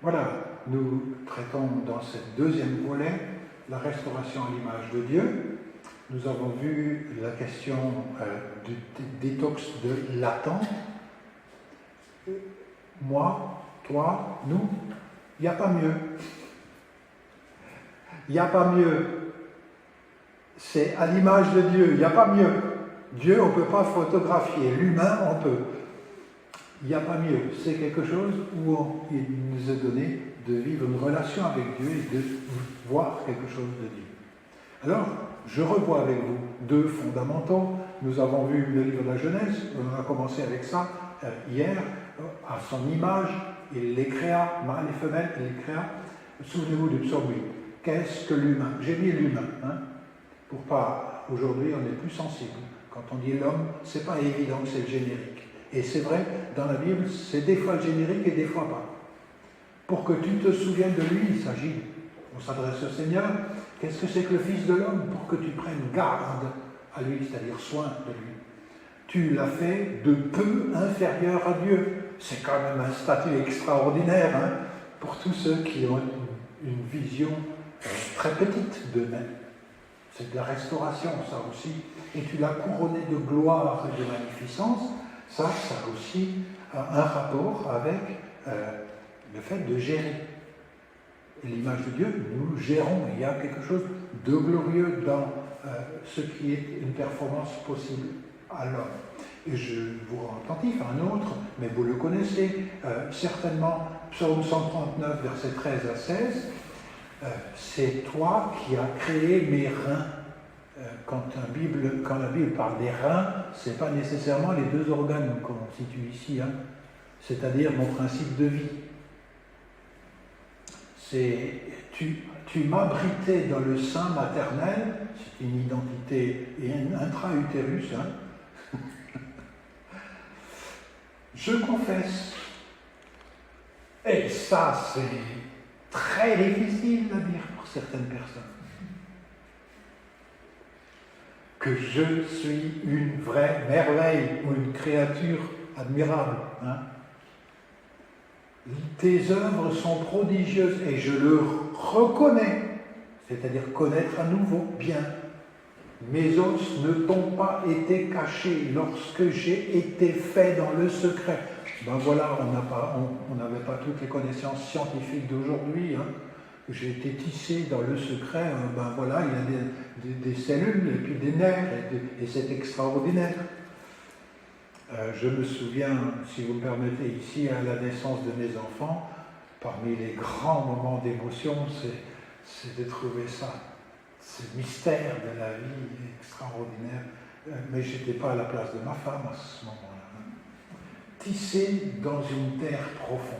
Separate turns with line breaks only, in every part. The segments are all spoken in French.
Voilà, nous traitons dans cette deuxième volet la restauration à l'image de Dieu. Nous avons vu la question du détox de l'attente. Moi, toi, nous, il n'y a pas mieux. Il n'y a pas mieux. C'est à l'image de Dieu, il n'y a pas mieux. Dieu, on ne peut pas photographier. L'humain, on peut. Il n'y a pas mieux. C'est quelque chose où il nous est donné de vivre une relation avec Dieu et de voir quelque chose de Dieu. Alors, je revois avec vous deux fondamentaux. Nous avons vu le livre de la Genèse, on a commencé avec ça hier, à son image, il les créa, mâle et femelle, il les créa. Souvenez-vous du psaume 8. Qu'est-ce que l'humain? J'ai mis l'humain, pour pas, aujourd'hui on est plus sensible. Quand on dit l'homme, c'est pas évident que c'est le générique. Et c'est vrai, dans la Bible, c'est des fois le générique et des fois pas. Pour que tu te souviennes de lui, il s'agit, on s'adresse au Seigneur, qu'est-ce que c'est que le Fils de l'homme? Pour que tu prennes garde à lui, c'est-à-dire soin de lui. Tu l'as fait de peu inférieur à Dieu. C'est quand même un statut extraordinaire pour tous ceux qui ont une vision très petite d'eux-mêmes. C'est de la restauration, ça aussi. Et tu l'as couronné de gloire et de magnificence. Ça a aussi un rapport avec le fait de gérer. Et l'image de Dieu, nous gérons. Il y a quelque chose de glorieux dans ce qui est une performance possible à l'homme. Et je vous rends attentif à un autre, mais vous le connaissez certainement, Psaume 139, versets 13 à 16. C'est toi qui as créé mes reins. Quand la Bible parle des reins, ce n'est pas nécessairement les deux organes qu'on situe ici, c'est-à-dire mon principe de vie. C'est tu m'abritais dans le sein maternel, c'est une identité et un intra-utérus. Je confesse. Et ça, c'est très difficile à dire pour certaines personnes. Que je suis une vraie merveille ou une créature admirable. Tes œuvres sont prodigieuses et je le reconnais, c'est-à-dire connaître à nouveau bien. Mes os ne t'ont pas été cachés lorsque j'ai été fait dans le secret. Ben voilà, on n'avait pas toutes les connaissances scientifiques d'aujourd'hui. J'ai été tissé dans le secret. Ben voilà, il y a des cellules et puis des nerfs et c'est extraordinaire. Je me souviens, si vous me permettez, ici à la naissance de mes enfants, parmi les grands moments d'émotion, c'est de trouver ça. Ce mystère de la vie extraordinaire, mais je n'étais pas à la place de ma femme à ce moment-là. Tissé dans une terre profonde.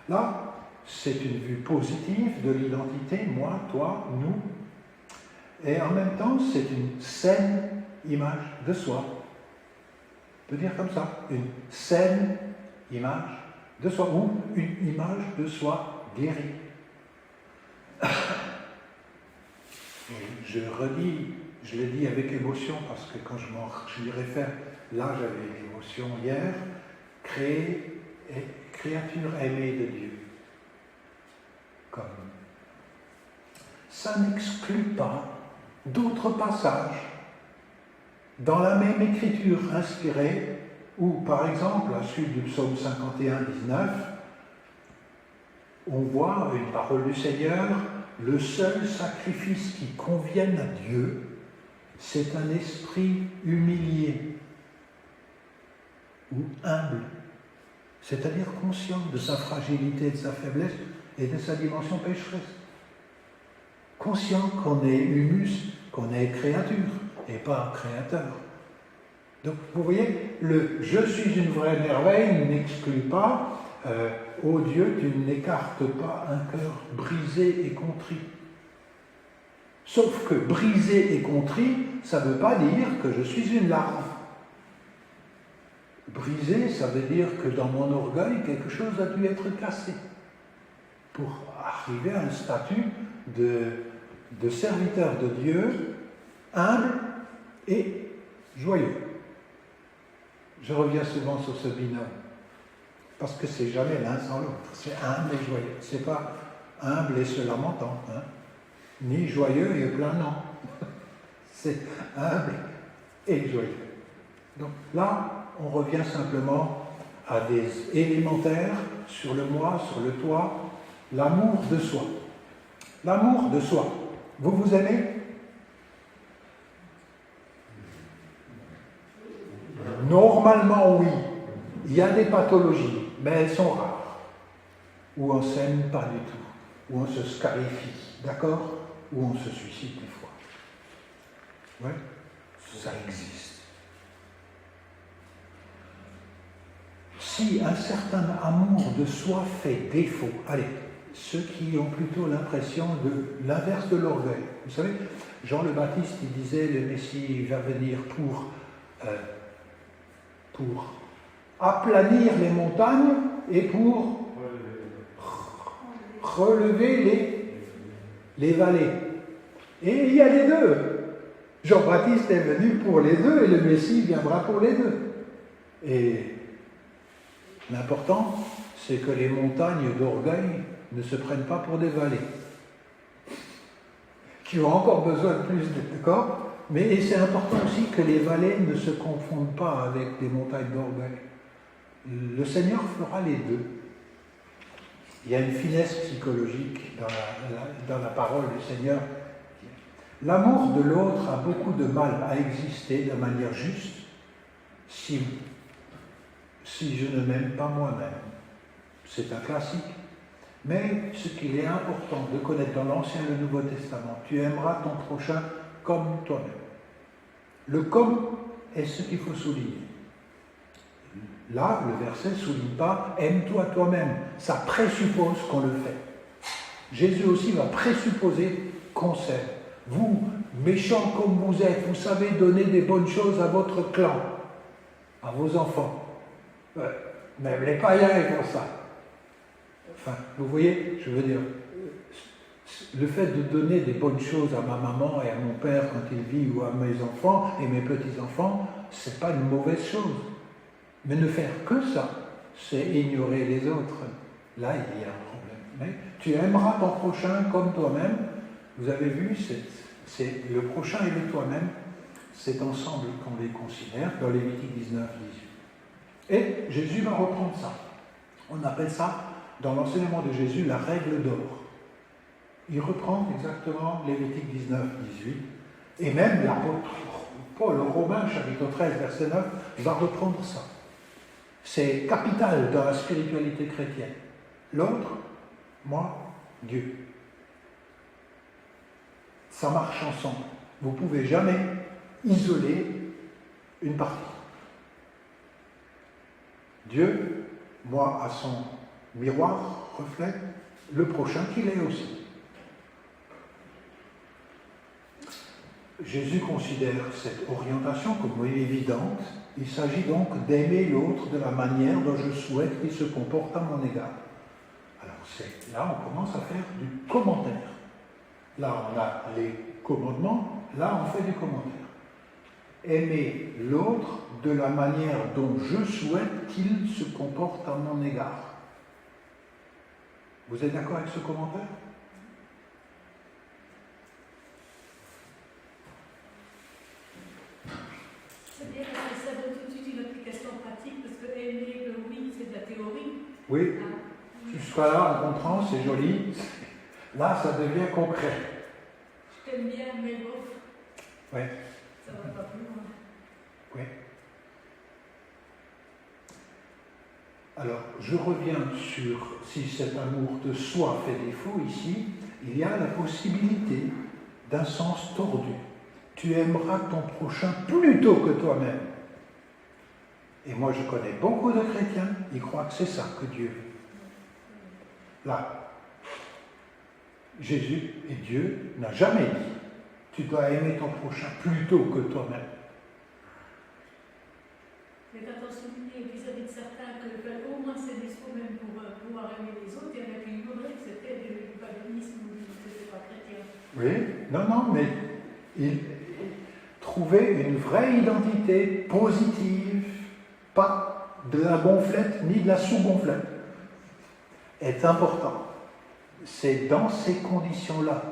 Là, c'est une vue positive de l'identité, moi, toi, nous, et en même temps, c'est une saine image de soi. On peut dire comme ça, une saine image de soi, ou une image de soi guérie. Je redis, je l'ai dit avec émotion, parce que quand je m'y réfère, là j'avais l'émotion hier, créature aimée de Dieu. Comme ça n'exclut pas d'autres passages dans la même écriture inspirée, où par exemple, à la suite du psaume 51, 19, on voit une parole du Seigneur. Le seul sacrifice qui convienne à Dieu, c'est un esprit humilié ou humble, c'est-à-dire conscient de sa fragilité, de sa faiblesse et de sa dimension pécheresse. Conscient qu'on est humus, qu'on est créature et pas créateur. Donc vous voyez, le « je suis une vraie merveille » n'exclut pas ô Dieu, tu n'écartes pas un cœur brisé et contrit. Sauf que brisé et contrit, ça ne veut pas dire que je suis une larve. Brisé, ça veut dire que dans mon orgueil, quelque chose a dû être cassé pour arriver à un statut de serviteur de Dieu, humble et joyeux. Je reviens souvent sur ce binôme. Parce que c'est jamais l'un sans l'autre. C'est humble et joyeux. C'est pas humble et se lamentant. Hein. Ni joyeux et planant. C'est humble et joyeux. Donc là, on revient simplement à des élémentaires sur le moi, sur le toi, l'amour de soi. L'amour de soi. Vous vous aimez? Normalement, oui. Il y a des pathologies, mais elles sont rares. Où on s'aime pas du tout. Où on se scarifie, d'accord? Où on se suicide des fois. Ouais, ça existe. Si un certain amour de soi fait défaut, allez, ceux qui ont plutôt l'impression de l'inverse de l'orgueil. Vous savez, Jean le Baptiste, il disait, le Messie va venir pour aplanir les montagnes et pour relever les vallées. Et il y a les deux. Jean-Baptiste est venu pour les deux et le Messie viendra pour les deux. Et l'important, c'est que les montagnes d'orgueil ne se prennent pas pour des vallées, qui ont encore besoin de plus de corps, mais c'est important aussi que les vallées ne se confondent pas avec des montagnes d'orgueil. Le Seigneur fera les deux. Il y a une finesse psychologique dans la parole du Seigneur. L'amour de l'autre a beaucoup de mal à exister de manière juste si je ne m'aime pas moi-même. C'est un classique. Mais ce qu'il est important de connaître dans l'Ancien et le Nouveau Testament, tu aimeras ton prochain comme toi-même. Le comme est ce qu'il faut souligner. Là, le verset ne souligne pas « aime-toi toi-même ». Ça présuppose qu'on le fait. Jésus aussi va présupposer qu'on s'aime. Vous, méchants comme vous êtes, vous savez donner des bonnes choses à votre clan, à vos enfants. Même les païens, ils font ça. Enfin, vous voyez, je veux dire, le fait de donner des bonnes choses à ma maman et à mon père quand il vit, ou à mes enfants et mes petits-enfants, c'est pas une mauvaise chose. Mais ne faire que ça, c'est ignorer les autres. Là, il y a un problème. Mais tu aimeras ton prochain comme toi-même. Vous avez vu, c'est le prochain et le toi-même, c'est ensemble qu'on les considère dans Lévitique 19, 18. Et Jésus va reprendre ça. On appelle ça, dans l'enseignement de Jésus, la règle d'or. Il reprend exactement Lévitique 19, 18. Et même l'apôtre Paul, Romains, chapitre 13, verset 9, va reprendre ça. C'est capital dans la spiritualité chrétienne. L'autre, moi, Dieu. Ça marche ensemble. Vous ne pouvez jamais isoler une partie. Dieu, moi, à son miroir, reflète le prochain qu'il est aussi. Jésus considère cette orientation comme évidente. Il s'agit donc d'aimer l'autre de la manière dont je souhaite qu'il se comporte à mon égard. Alors là, on commence à faire du commentaire. Là, on a les commandements, là, on fait du commentaire. Aimer l'autre de la manière dont je souhaite qu'il se comporte à mon égard. Vous êtes d'accord avec ce commentaire ?
C'est bien parce que ça donne tout de suite une application pratique, parce que aimer le oui, c'est de la théorie.
Oui, jusqu'à là, on comprend, c'est joli. Là, ça devient concret.
Je t'aime bien, mais bof.
Oui.
Ça va pas plus loin.
Oui. Alors, je reviens sur si cet amour de soi fait défaut ici, il y a la possibilité d'un sens tordu. Tu aimeras ton prochain plutôt que toi-même. Et moi, je connais beaucoup de chrétiens, ils croient que c'est ça que Dieu veut. Là, Jésus et Dieu n'a jamais dit tu dois aimer ton prochain plutôt que toi-même.
Mais quand on souligne vis-à-vis de certains que au moins c'est des soi-même pour pouvoir aimer les autres, il y en a qui voudraient que c'était du paganisme ou que c'était pas chrétien.
Oui, non, mais trouver une vraie identité positive, pas de la gonflette ni de la sous-gonflette, est important. C'est dans ces conditions-là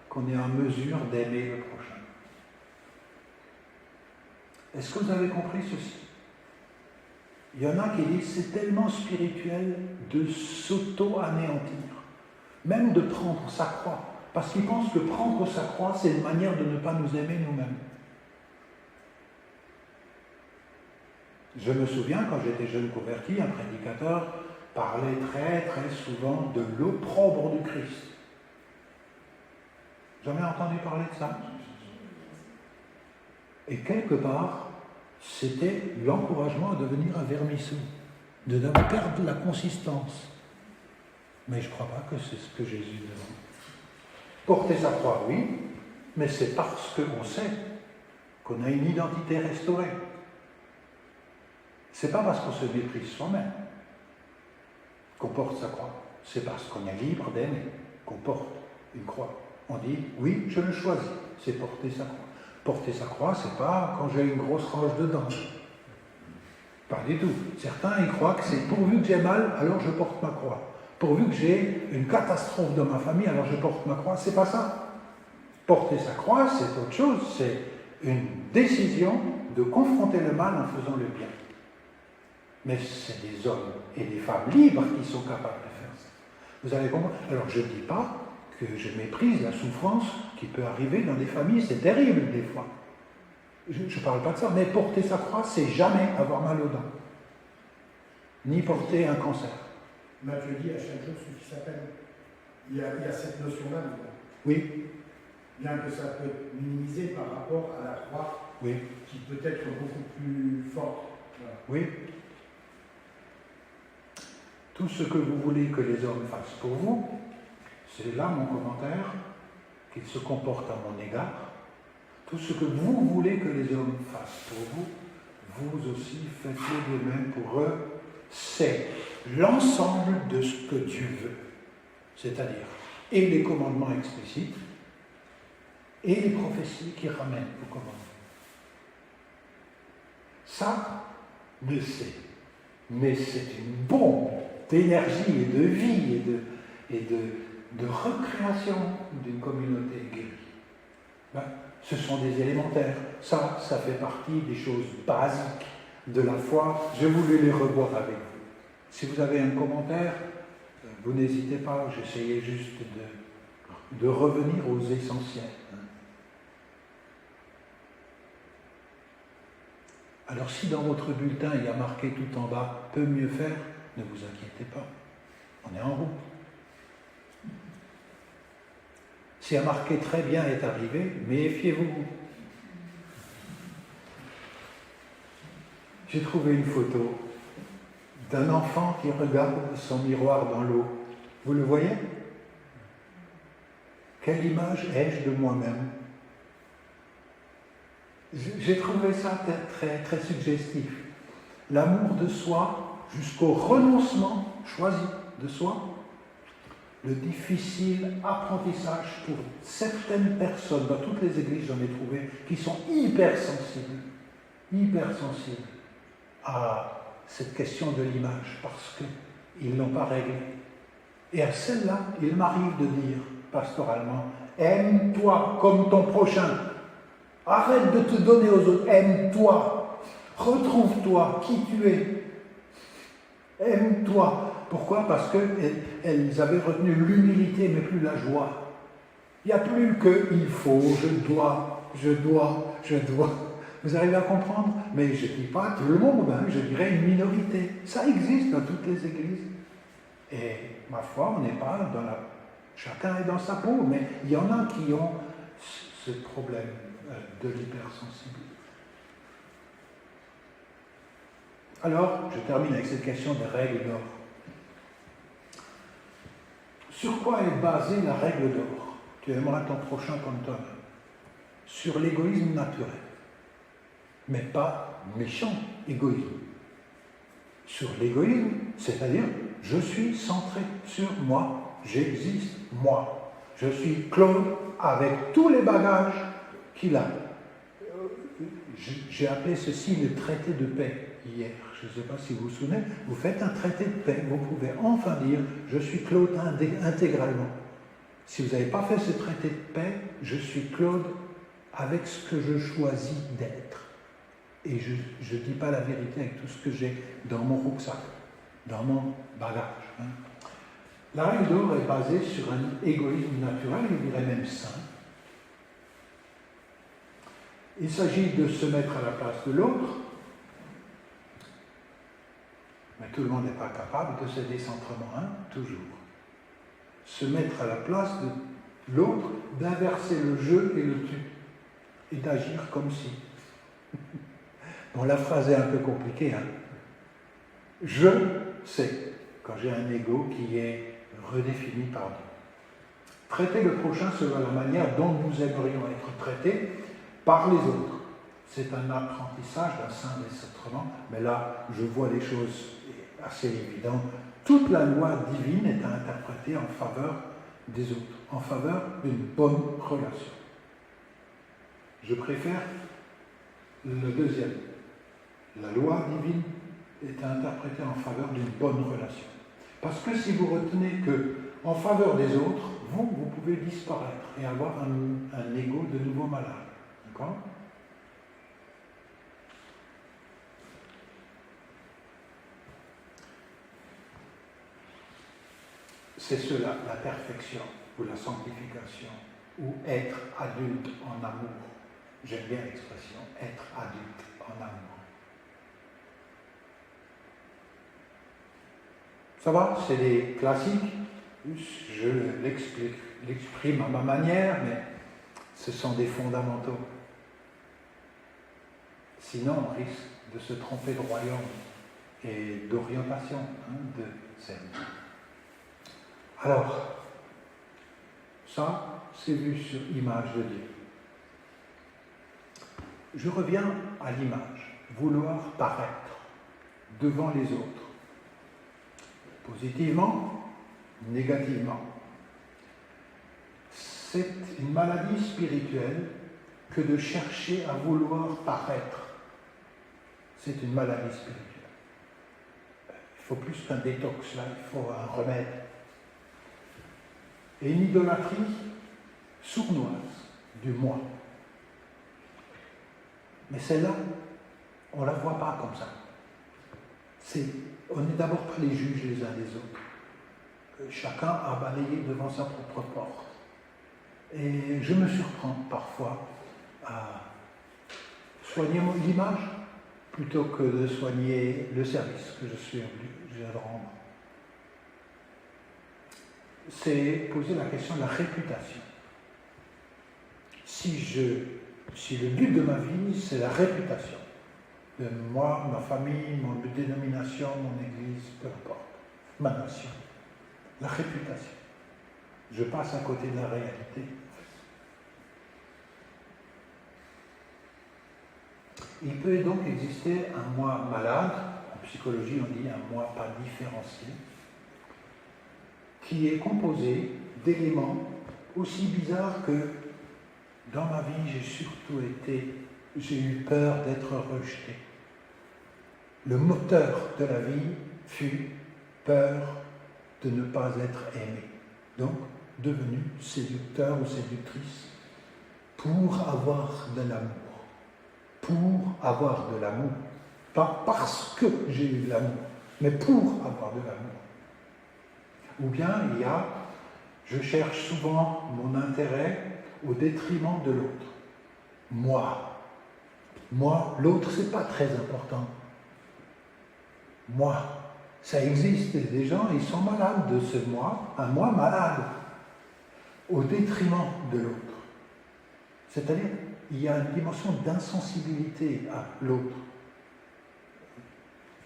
qu'on est en mesure d'aimer le prochain. Est-ce que vous avez compris ceci? Il y en a qui disent c'est tellement spirituel de s'auto-anéantir, même de prendre sa croix, parce qu'ils pensent que prendre sa croix, c'est une manière de ne pas nous aimer nous-mêmes. Je me souviens, quand j'étais jeune converti, un prédicateur parlait très très souvent de l'opprobre du Christ. Jamais entendu parler de ça? Et quelque part, c'était l'encouragement à devenir un vermisseau, de ne pas perdre la consistance. Mais je ne crois pas que c'est ce que Jésus demande. Porter sa croix, oui, mais c'est parce qu'on sait qu'on a une identité restaurée. C'est pas parce qu'on se méprise soi-même qu'on porte sa croix. C'est parce qu'on est libre d'aimer qu'on porte une croix. On dit, oui, je le choisis, c'est porter sa croix. Porter sa croix, c'est pas quand j'ai une grosse roche dedans. Pas du tout. Certains, ils croient que c'est pourvu que j'ai mal, alors je porte ma croix. Pourvu que j'ai une catastrophe dans ma famille, alors je porte ma croix. C'est pas ça. Porter sa croix, c'est autre chose. C'est une décision de confronter le mal en faisant le bien. Mais c'est des hommes et des femmes libres qui sont capables de faire ça. Vous avez compris? Alors je ne dis pas que je méprise la souffrance qui peut arriver dans des familles, c'est terrible des fois. Je ne parle pas de ça, mais porter sa croix, c'est jamais avoir mal aux dents. Ni porter un cancer.
Matthieu dit à chaque jour ce qui s'appelle. Il y a cette notion-là dedans.
Oui.
Bien que ça peut être minimisé par rapport à la croix,
oui.
Qui peut être beaucoup plus forte. Voilà.
Oui. Tout ce que vous voulez que les hommes fassent pour vous, c'est là mon commentaire, qu'ils se comportent à mon égard. Tout ce que vous voulez que les hommes fassent pour vous, vous aussi faites-le de même pour eux. C'est l'ensemble de ce que Dieu veut. C'est-à-dire, et les commandements explicites, et les prophéties qui ramènent aux commandements. Ça, je sais. Mais c'est une bombe d'énergie et de vie et de recréation d'une communauté guérie. Ben, ce sont des élémentaires. Ça fait partie des choses basiques de la foi. Je voulais les revoir avec vous. Si vous avez un commentaire, vous n'hésitez pas, j'essayais juste de revenir aux essentiels. Alors si dans votre bulletin il y a marqué tout en bas « peut mieux faire », ne vous inquiétez pas, on est en route. S'il y a marqué « très bien est arrivé », méfiez-vous. J'ai trouvé une photo d'un enfant qui regarde son miroir dans l'eau. Vous le voyez? Quelle image ai-je de moi-même? J'ai trouvé ça très, très suggestif. L'amour de soi jusqu'au renoncement choisi de soi. Le difficile apprentissage pour certaines personnes, dans toutes les églises j'en ai trouvé, qui sont hypersensibles à cette question de l'image, parce qu'ils ne l'ont pas réglée. Et à celle-là, il m'arrive de dire, pastoralement, aime-toi comme ton prochain. Arrête de te donner aux autres, aime-toi. Retrouve-toi qui tu es. Aime-toi. Pourquoi? Parce qu'elles avaient retenu l'humilité, mais plus la joie. Il n'y a plus que il faut, je dois. Vous arrivez à comprendre? Mais je ne dis pas tout le monde, hein, je dirais une minorité. Ça existe dans toutes les églises. Et ma foi, on n'est pas dans la... Chacun est dans sa peau, mais il y en a qui ont ce problème de l'hypersensibilité. Alors, je termine avec cette question des règles d'or. Sur quoi est basée la règle d'or? Tu aimeras ton prochain comme toi-même. Sur l'égoïsme naturel. Mais pas méchant égoïsme. Sur l'égoïsme, c'est-à-dire, je suis centré sur moi, j'existe, moi. Je suis Claude avec tous les bagages qu'il a. J'ai appelé ceci le traité de paix. hier, je ne sais pas si vous vous souvenez, vous faites un traité de paix, vous pouvez enfin dire « je suis Claude intégralement ». Si vous n'avez pas fait ce traité de paix, je suis Claude avec ce que je choisis d'être. Et je ne dis pas la vérité avec tout ce que j'ai dans mon rucksack, dans mon bagage. Hein. La règle d'or est basée sur un égoïsme naturel, je dirais même sain. Il s'agit de se mettre à la place de l'autre, mais tout le monde n'est pas capable de ce décentrement, hein, toujours. Se mettre à la place de l'autre, d'inverser le je et le tu, et d'agir comme si. Bon, la phrase est un peu compliquée. Hein. Je sais, quand j'ai un ego qui est redéfini par Dieu. Traiter le prochain selon la manière dont nous aimerions être traités par les autres. C'est un apprentissage d'un saint décentrement, mais là, je vois les choses assez évidentes. Toute la loi divine est à interpréter en faveur des autres, en faveur d'une bonne relation. Je préfère le deuxième. La loi divine est à interpréter en faveur d'une bonne relation. Parce que si vous retenez que en faveur des autres, vous pouvez disparaître et avoir un ego de nouveau malade. D'accord ? C'est cela, la perfection ou la sanctification, ou être adulte en amour. J'aime bien l'expression, être adulte en amour. Ça va, c'est des classiques, je l'exprime à ma manière, mais ce sont des fondamentaux. Sinon, on risque de se tromper de royaume et d'orientation de scène. Alors, ça, c'est vu sur image de Dieu. Je reviens à l'image, vouloir paraître devant les autres. Positivement, négativement. C'est une maladie spirituelle que de chercher à vouloir paraître. C'est une maladie spirituelle. Il faut plus qu'un détox là, il faut un remède. Et une idolâtrie sournoise du moi. Mais celle-là, on ne la voit pas comme ça. On n'est d'abord pas les juges les uns des autres. Chacun a balayé devant sa propre porte. Et je me surprends parfois à soigner l'image plutôt que de soigner le service que je suis obligé de rendre. C'est poser la question de la réputation. Si le but de ma vie, c'est la réputation, de moi, ma famille, mon dénomination, mon église, peu importe, ma nation, la réputation. Je passe à côté de la réalité. Il peut donc exister un moi malade, en psychologie on dit un moi pas différencié, qui est composé d'éléments aussi bizarres que dans ma vie j'ai eu peur d'être rejeté. Le moteur de la vie fut peur de ne pas être aimé. Donc, devenu séducteur ou séductrice pour avoir de l'amour. Pour avoir de l'amour. Pas parce que j'ai eu de l'amour, mais pour avoir de l'amour. Ou bien je cherche souvent mon intérêt au détriment de l'autre. Moi, l'autre, c'est pas très important. Moi, ça existe, des gens, ils sont malades de ce moi, un moi malade, au détriment de l'autre. C'est-à-dire, il y a une dimension d'insensibilité à l'autre.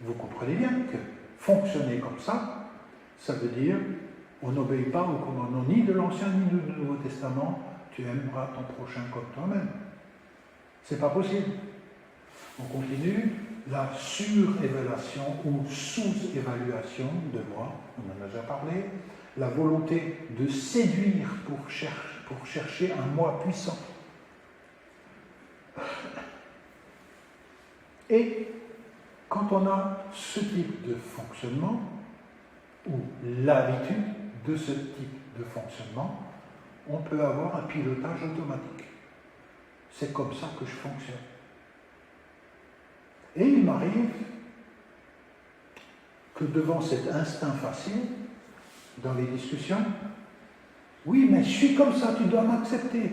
Vous comprenez bien que fonctionner comme ça, ça veut dire, on n'obéit pas aux commandements ni de l'Ancien ni du Nouveau Testament, tu aimeras ton prochain comme toi-même. C'est pas possible. On continue, la surévaluation ou sous-évaluation de moi, on en a déjà parlé, la volonté de séduire pour chercher un moi puissant. Et Quand on a ce type de fonctionnement, ou l'habitude de ce type de fonctionnement, on peut avoir un pilotage automatique. C'est comme ça que je fonctionne. Et il m'arrive que devant cet instinct facile, dans les discussions, oui, mais je suis comme ça, tu dois m'accepter.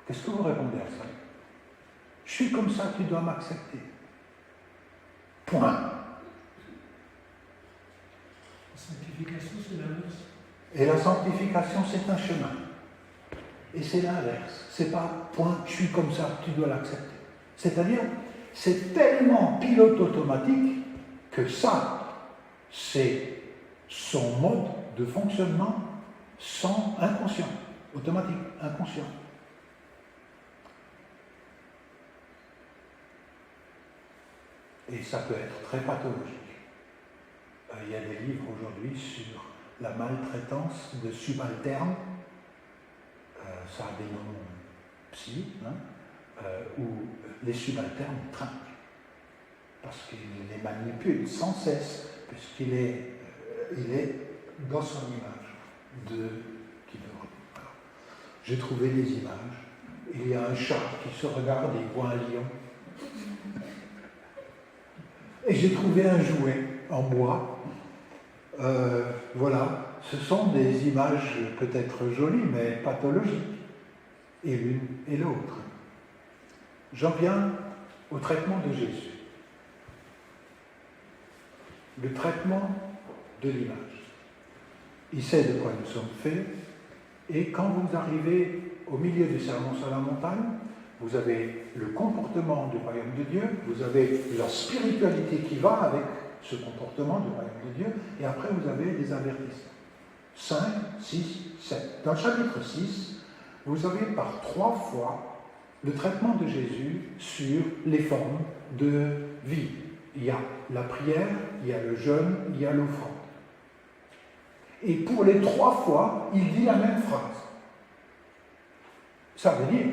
Qu'est-ce que vous répondez à ça? Je suis comme ça, tu dois m'accepter. Point.
La sanctification, c'est l'inverse.
Et la sanctification, c'est un chemin. Et c'est l'inverse. C'est pas point, je suis comme ça, tu dois l'accepter. C'est-à-dire, c'est tellement pilote automatique que ça, c'est son mode de fonctionnement sans inconscient, automatique, inconscient. Et ça peut être très pathologique. Il y a des livres aujourd'hui sur la maltraitance de subalternes, ça a des noms psy, où les subalternes trinquent, parce qu'il les manipule sans cesse, puisqu'il est, dans son image qui veut. Alors, j'ai trouvé des images. Il y a un chat qui se regarde et il voit un lion. Et j'ai trouvé un jouet en bois. Voilà, ce sont des images peut-être jolies, mais pathologiques, et l'une et l'autre. J'en viens au traitement de Jésus. Le traitement de l'image. Il sait de quoi nous sommes faits, et quand vous arrivez au milieu du sermon sur la montagne, vous avez le comportement du royaume de Dieu, vous avez la spiritualité qui va avec ce comportement du royaume de Dieu, et après vous avez des avertissements. 5, 6, 7. Dans le chapitre 6, vous avez par 3 fois le traitement de Jésus sur les formes de vie. Il y a la prière, il y a le jeûne, il y a l'offrande. Et pour les 3 fois, il dit la même phrase. Ça veut dire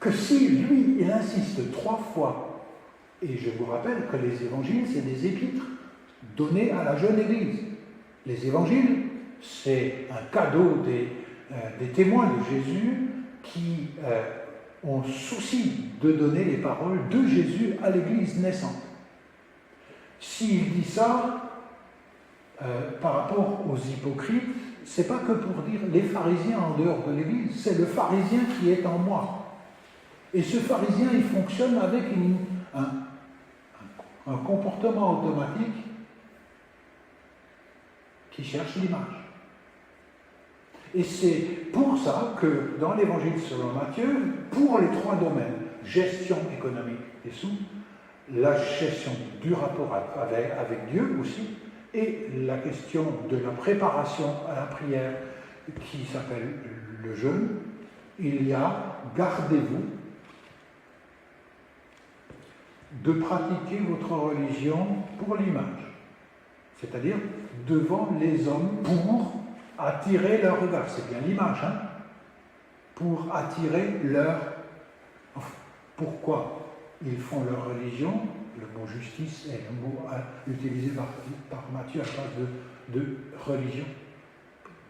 que si lui, il insiste 3 fois, et je vous rappelle que les évangiles, c'est des épîtres donnés à la jeune Église. Les évangiles, c'est un cadeau des témoins de Jésus qui ont souci de donner les paroles de Jésus à l'Église naissante. S'il dit ça, par rapport aux hypocrites, c'est pas que pour dire les pharisiens en dehors de l'Église, c'est le pharisien qui est en moi. Et ce pharisien, il fonctionne avec un comportement automatique qui cherche l'image. Et c'est pour ça que dans l'Évangile selon Matthieu, pour les 3 domaines, gestion économique et sous, la gestion du rapport avec Dieu aussi, et la question de la préparation à la prière qui s'appelle le jeûne, il y a gardez-vous de pratiquer votre religion pour l'image, c'est-à-dire devant les hommes pour attirer leur regard, c'est bien l'image, hein, pour attirer leur... Enfin, pourquoi ils font leur religion? Le mot justice est le mot utilisé par Matthieu à place de religion.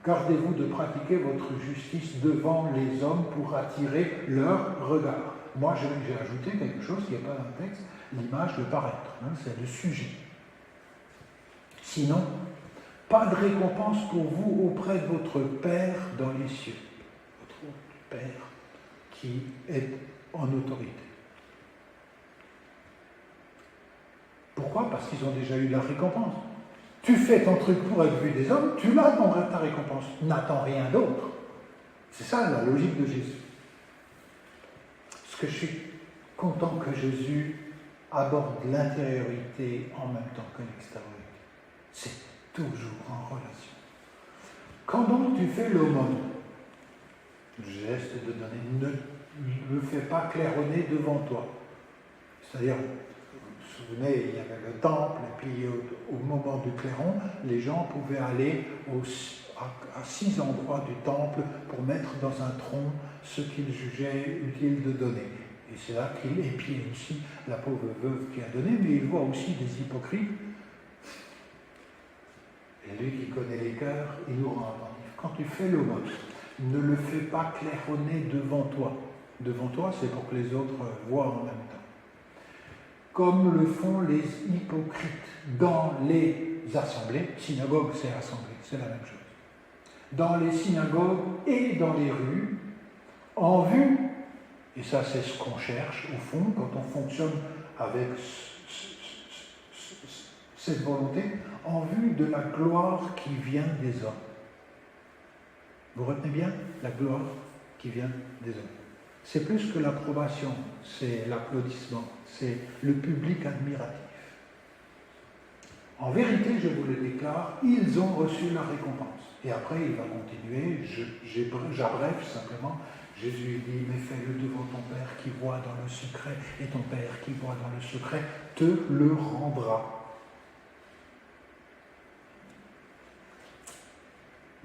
Gardez-vous de pratiquer votre justice devant les hommes pour attirer leur regard. Moi, j'ai ajouté quelque chose qui n'est pas dans le texte, l'image de paraître, hein, c'est le sujet. Sinon, pas de récompense pour vous auprès de votre Père dans les cieux. Votre Père qui est en autorité. Pourquoi? Parce qu'ils ont déjà eu la récompense. Tu fais ton truc pour être vu des hommes, tu l'as dans ta récompense. N'attends rien d'autre. C'est ça la logique de Jésus. Ce que je suis content que Jésus aborde l'intériorité en même temps que l'extériorité. C'est toujours en relation. Quand donc tu fais l'aumône, le geste de donner, ne le fais pas claironner devant toi. C'est-à-dire, vous vous souvenez, il y avait le temple, et puis au moment du clairon, les gens pouvaient aller à 6 endroits du temple pour mettre dans un tronc ce qu'ils jugeaient utile de donner. Et c'est là qu'il épie aussi la pauvre veuve qui a donné, mais il voit aussi des hypocrites. Et lui qui connaît les cœurs, il nous rend attentifs. Quand tu fais l'aumône, ne le fais pas claironner devant toi. Devant toi, c'est pour que les autres voient en même temps. Comme le font les hypocrites dans les assemblées. Synagogue, c'est assemblée, c'est la même chose. Dans les synagogues et dans les rues, en vue, et ça c'est ce qu'on cherche au fond, quand on fonctionne avec cette volonté, en vue de la gloire qui vient des hommes. Vous retenez bien la gloire qui vient des hommes. C'est plus que l'approbation, c'est l'applaudissement, c'est le public admiratif. En vérité, je vous le déclare, ils ont reçu la récompense. Et après, il va continuer, j'abrège simplement. Jésus dit, mais fais-le devant ton Père qui voit dans le secret, et ton Père qui voit dans le secret te le rendra.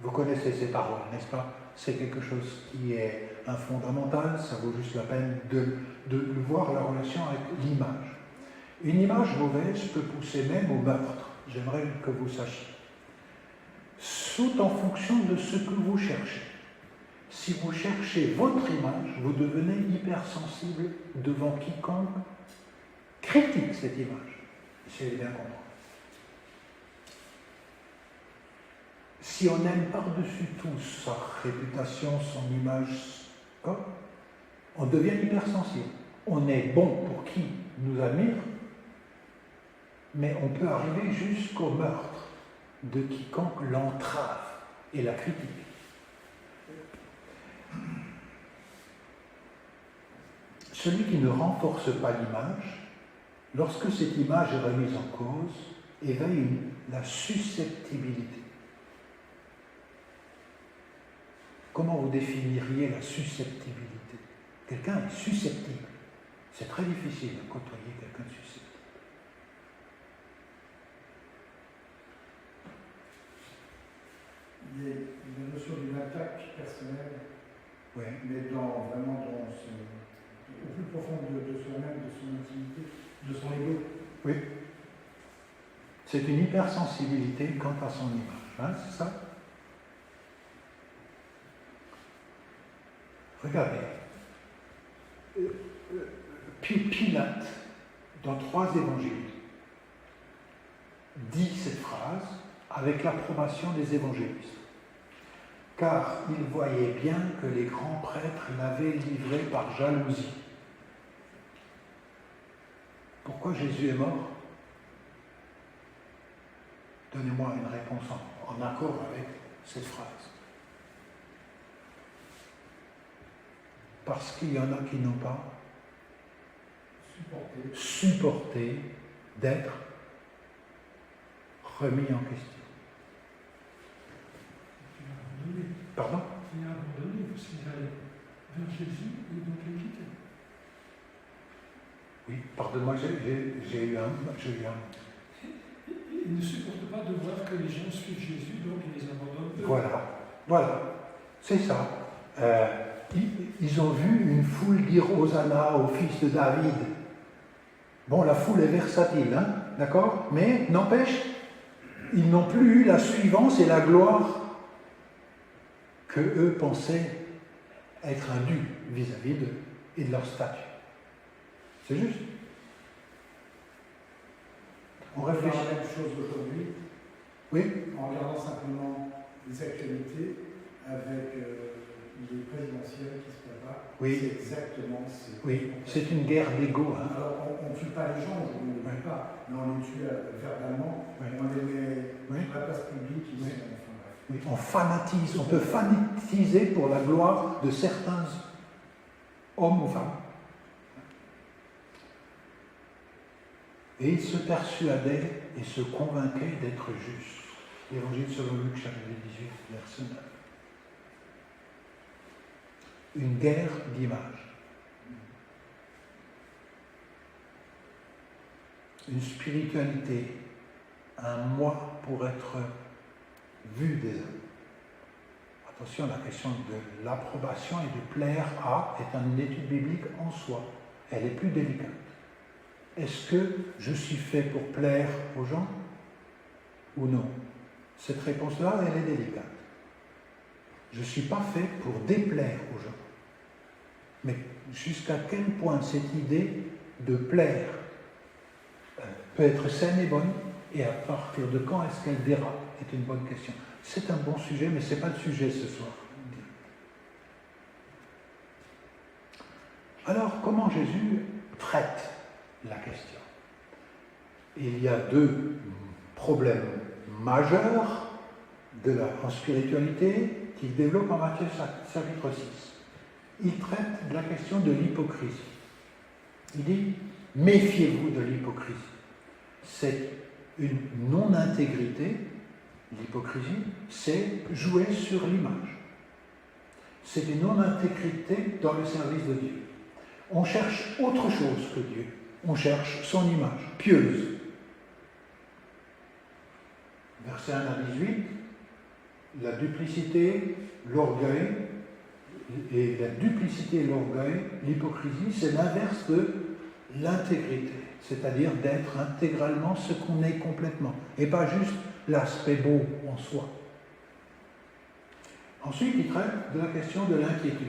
Vous connaissez ces paroles, n'est-ce pas? C'est quelque chose qui est un fondamental, ça vaut juste la peine de voir la relation avec l'image. Une image mauvaise peut pousser même au meurtre, j'aimerais que vous sachiez. Tout en fonction de ce que vous cherchez. Si vous cherchez votre image, vous devenez hypersensible devant quiconque critique cette image. Essayez de bien comprendre. Si on aime par-dessus tout sa réputation, son image, on devient hypersensible. On est bon pour qui nous admire, mais on peut arriver jusqu'au meurtre de quiconque l'entrave et la critique. Celui qui ne renforce pas l'image, lorsque cette image est remise en cause, éveille la susceptibilité. Comment vous définiriez la susceptibilité? Quelqu'un est susceptible. C'est très difficile de côtoyer quelqu'un de susceptible.
Il y a la notion d'une attaque personnelle,
Oui.
mais vraiment au plus profond de soi-même, de son intimité, de son ego.
Oui. C'est une hypersensibilité quant à son image. Hein, c'est ça? Regardez. Pilate, dans 3 évangiles, dit cette phrase avec l'approbation des évangélistes. Car il voyait bien que les grands prêtres l'avaient livré par jalousie. Pourquoi Jésus est mort? Donnez-moi une réponse en accord avec cette phrase. Parce qu'il y en a qui n'ont pas supporté d'être remis en question. Pardon?
Il a abandonné parce qu'il allait vers Jésus et donc il quittait.
Oui, pardonne-moi, j'ai eu un.
Il ne supporte pas de voir que les gens suivent Jésus, donc il les abandonne.
Voilà, c'est ça. Ils ont vu une foule dire Hosanna au fils de David. Bon, la foule est versatile, hein, d'accord? Mais n'empêche, ils n'ont plus eu la suivance et la gloire que eux pensaient être indus vis-à-vis d'eux et de leur statut. C'est juste. On réfléchit.
On fait la même chose aujourd'hui,
Oui,
en regardant simplement les actualités avec les présidentielles qui se préparent.
Oui.
C'est exactement ce
oui, c'est une guerre d'ego. Hein.
Alors, on ne tue pas les gens, on ne les tue pas, mais on les tue verbalement,
Oui.
on les met
Oui.
sur la place publique, ils
Oui.
sont, enfin bref.
Oui, on fanatise, on peut fanatiser pour la gloire de certains hommes ou femmes. Et ils se persuadaient et se convainquaient d'être justes. L'évangile selon Luc, chapitre 18, verset 9. Une guerre d'image. Une spiritualité, un moi pour être vu des hommes. Attention, la question de l'approbation et de plaire à est une étude biblique en soi. elle est plus délicate. Est-ce que je suis fait pour plaire aux gens ou non? Cette réponse-là, elle est délicate. Je ne suis pas fait pour déplaire aux gens. Mais jusqu'à quel point cette idée de plaire peut être saine et bonne, et à partir de quand est-ce qu'elle dérape, est une bonne question. C'est un bon sujet, mais ce n'est pas le sujet ce soir. Alors, comment Jésus traite la question? Il y a deux problèmes majeurs en spiritualité qu'il développe en Matthieu chapitre 6. Il traite de la question de l'hypocrisie. Il dit, méfiez-vous de l'hypocrisie. C'est une non-intégrité. L'hypocrisie, c'est jouer sur l'image. C'est une non-intégrité dans le service de Dieu. On cherche autre chose que Dieu. On cherche son image, pieuse. Versets 1 à 18, la duplicité, l'orgueil, et la duplicité et l'orgueil, l'hypocrisie, c'est l'inverse de l'intégrité, c'est-à-dire d'être intégralement ce qu'on est complètement, et pas juste l'aspect beau en soi. Ensuite, il traite de la question de l'inquiétude.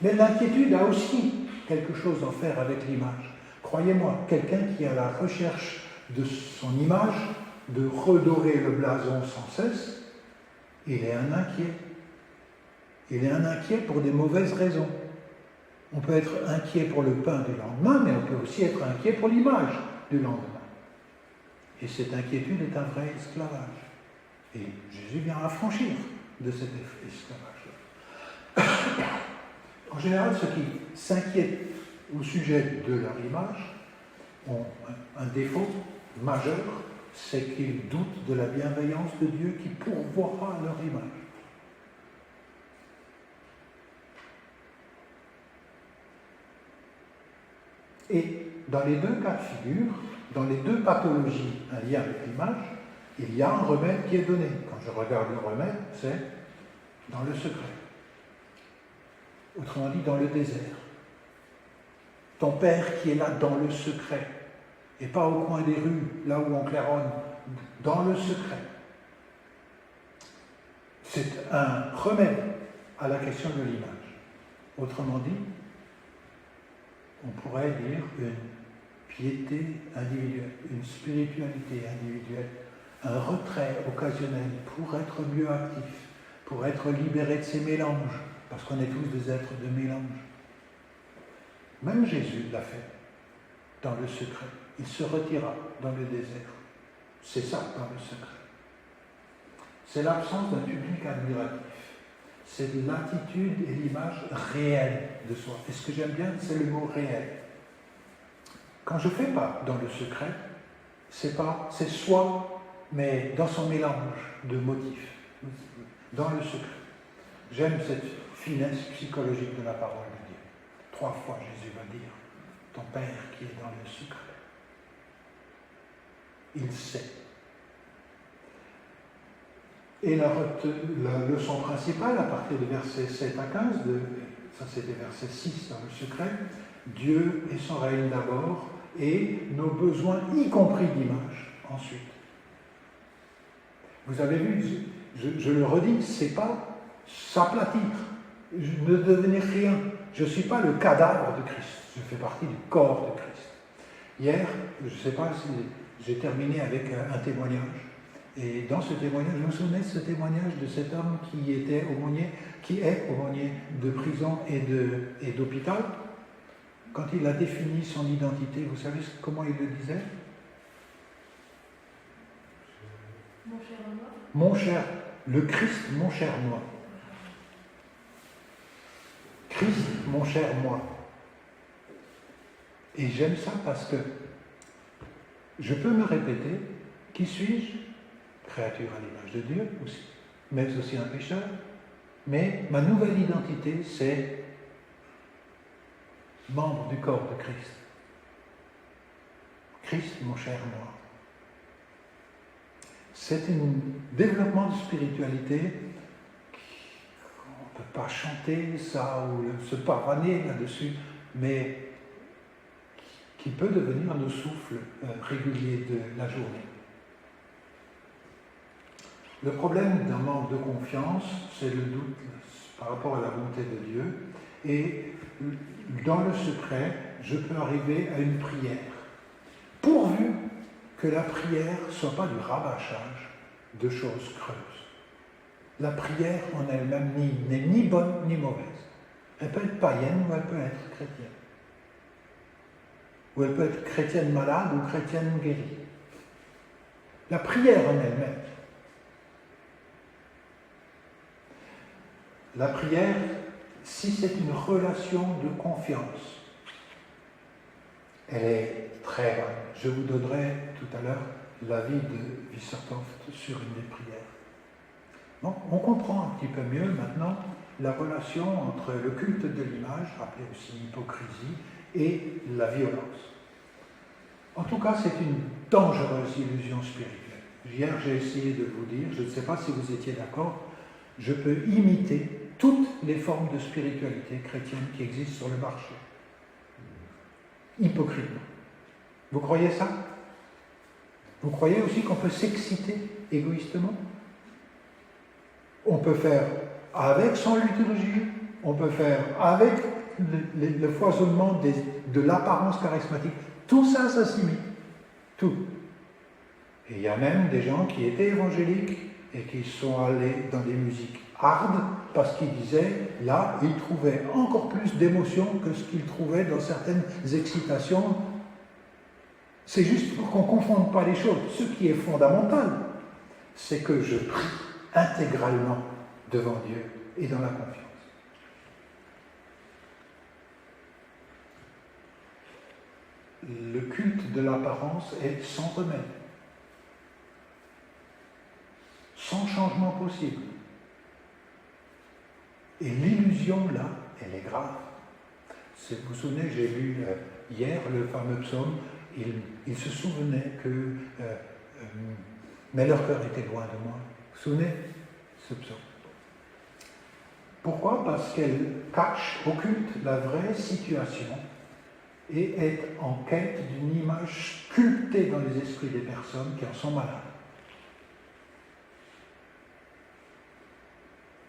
Mais l'inquiétude a aussi quelque chose à faire avec l'image. Croyez-moi, quelqu'un qui est à la recherche de son image, de redorer le blason sans cesse, il est un inquiet. Il est un inquiet pour des mauvaises raisons. On peut être inquiet pour le pain du lendemain, mais on peut aussi être inquiet pour l'image du lendemain. Et cette inquiétude est un vrai esclavage. Et Jésus vient affranchir de cet esclavage-là. En général, ceux qui s'inquiètent au sujet de leur image ont un défaut majeur, c'est qu'ils doutent de la bienveillance de Dieu qui pourvoira leur image. Et dans les deux cas de figure, dans les deux pathologies en lien avec l'image, il y a un remède qui est donné. Quand je regarde le remède, c'est dans le secret. Autrement dit, dans le désert. Ton Père qui est là dans le secret, et pas au coin des rues, là où on claironne, dans le secret. C'est un remède à la question de l'image. Autrement dit, on pourrait dire une piété individuelle, une spiritualité individuelle, un retrait occasionnel pour être mieux actif, pour être libéré de ces mélanges, parce qu'on est tous des êtres de mélange. Même Jésus l'a fait dans le secret. Il se retira dans le désert. C'est ça, dans le secret. C'est l'absence d'un public admiratif. C'est l'attitude et l'image réelle de soi. Et ce que j'aime bien, c'est le mot réel. Quand je ne fais pas dans le secret, c'est soi, mais dans son mélange de motifs, dans le secret. J'aime cette finesse psychologique de la parole de Dieu. 3 fois, Jésus va dire, ton Père qui est dans le secret. Il sait. Et la leçon principale, à partir de versets 7 à 15, ça c'était verset 6 dans le secret, Dieu et son règne d'abord, et nos besoins, y compris d'image, ensuite. Vous avez vu, je le redis, c'est pas s'aplatir, ne devenir rien. Je ne suis pas le cadavre de Christ, je fais partie du corps de Christ. Hier, je ne sais pas si j'ai terminé avec un témoignage. Et dans ce témoignage, je me souvenais de ce témoignage de cet homme qui est aumônier de prison et d'hôpital. Quand il a défini son identité, vous savez comment il le disait?
Mon cher moi.
Mon cher, le Christ, mon cher moi. Christ, mon cher moi. Et j'aime ça parce que je peux me répéter, qui suis-je? Créature à l'image de Dieu, aussi, mais aussi un pécheur. Mais ma nouvelle identité, c'est membre du corps de Christ. Christ, mon cher moi. C'est un développement de spiritualité. On ne peut pas chanter ça ou se pavaner là-dessus, mais qui peut devenir nos souffles réguliers de la journée. Le problème d'un manque de confiance, c'est le doute par rapport à la volonté de Dieu. Et dans le secret, je peux arriver à une prière, pourvu que la prière ne soit pas du rabâchage de choses creuses. La prière en elle-même n'est ni bonne ni mauvaise. Elle peut être païenne ou elle peut être chrétienne. Ou elle peut être chrétienne malade ou chrétienne guérie. La prière en elle-même. La prière, si c'est une relation de confiance, elle est très bonne. Je vous donnerai tout à l'heure l'avis de Wissertoft sur une des prières. Bon, on comprend un petit peu mieux maintenant la relation entre le culte de l'image, appelé aussi hypocrisie, et la violence. En tout cas, c'est une dangereuse illusion spirituelle. Hier, j'ai essayé de vous dire, je ne sais pas si vous étiez d'accord, je peux imiter toutes les formes de spiritualité chrétienne qui existent sur le marché. Hypocritement. Vous croyez ça? Vous croyez aussi qu'on peut s'exciter égoïstement? On peut faire avec son liturgie, on peut faire avec le foisonnement de l'apparence charismatique. Tout ça, ça s'imite. Tout. Et il y a même des gens qui étaient évangéliques et qui sont allés dans des musiques hard parce qu'ils disaient, là, ils trouvaient encore plus d'émotion que ce qu'ils trouvaient dans certaines excitations. C'est juste pour qu'on ne confonde pas les choses. Ce qui est fondamental, c'est que je prie intégralement devant Dieu et dans la confiance. Le culte de l'apparence est sans remède, sans changement possible. Et l'illusion, là, elle est grave. Vous vous souvenez, j'ai lu hier le fameux psaume, il se souvenait que mais leur cœur était loin de moi. Vous vous souvenez ce psaume? Pourquoi? Parce qu'elle cache, occulte la vraie situation et est en quête d'une image sculptée dans les esprits des personnes qui en sont malades.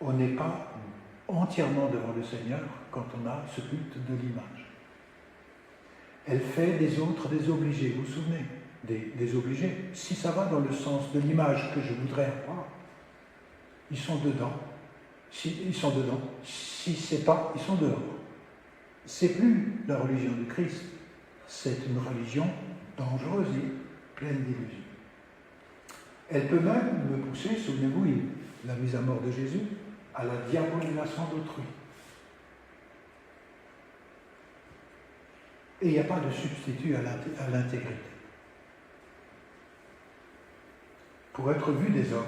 On n'est pas entièrement devant le Seigneur quand on a ce culte de l'image. Elle fait des autres des obligés, vous vous souvenez? Des obligés. Si ça va dans le sens de l'image que je voudrais avoir, ils sont dedans. Ils sont dedans. Si c'est pas, ils sont dehors. C'est plus la religion du Christ. C'est une religion dangereuse et pleine d'illusions. Elle peut même me pousser, souvenez-vous, la mise à mort de Jésus, à la diabolisation d'autrui. Et il n'y a pas de substitut à l'intégrité. Pour être vu des hommes.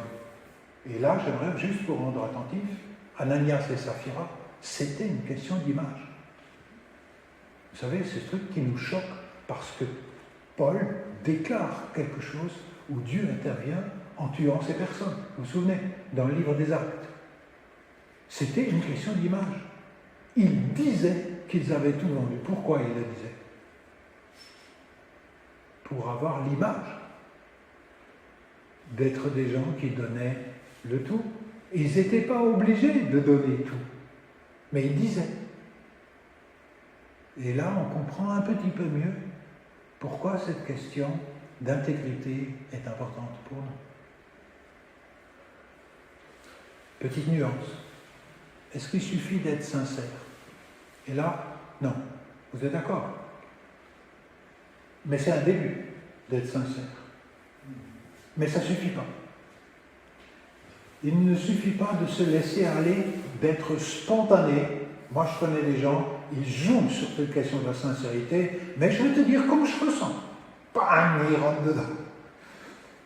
Et là, j'aimerais juste vous rendre attentif, Ananias et Saphira, c'était une question d'image. Vous savez, c'est ce truc qui nous choque parce que Paul déclare quelque chose où Dieu intervient en tuant ces personnes. Vous vous souvenez, dans le livre des Actes. C'était une question d'image. Ils disaient qu'ils avaient tout vendu. Pourquoi ils le disaient? Pour avoir l'image d'être des gens qui donnaient le tout. Ils n'étaient pas obligés de donner tout, mais ils disaient. Et là, on comprend un petit peu mieux pourquoi cette question d'intégrité est importante pour nous. Petite nuance. Est-ce qu'il suffit d'être sincère? Et là, non. Vous êtes d'accord? Mais c'est un début d'être sincère. Mais ça ne suffit pas. Il ne suffit pas de se laisser aller, d'être spontané. Moi, je connais des gens, ils jouent sur cette question de la sincérité, mais je vais te dire comme je ressens. Bam, ils rentrent dedans.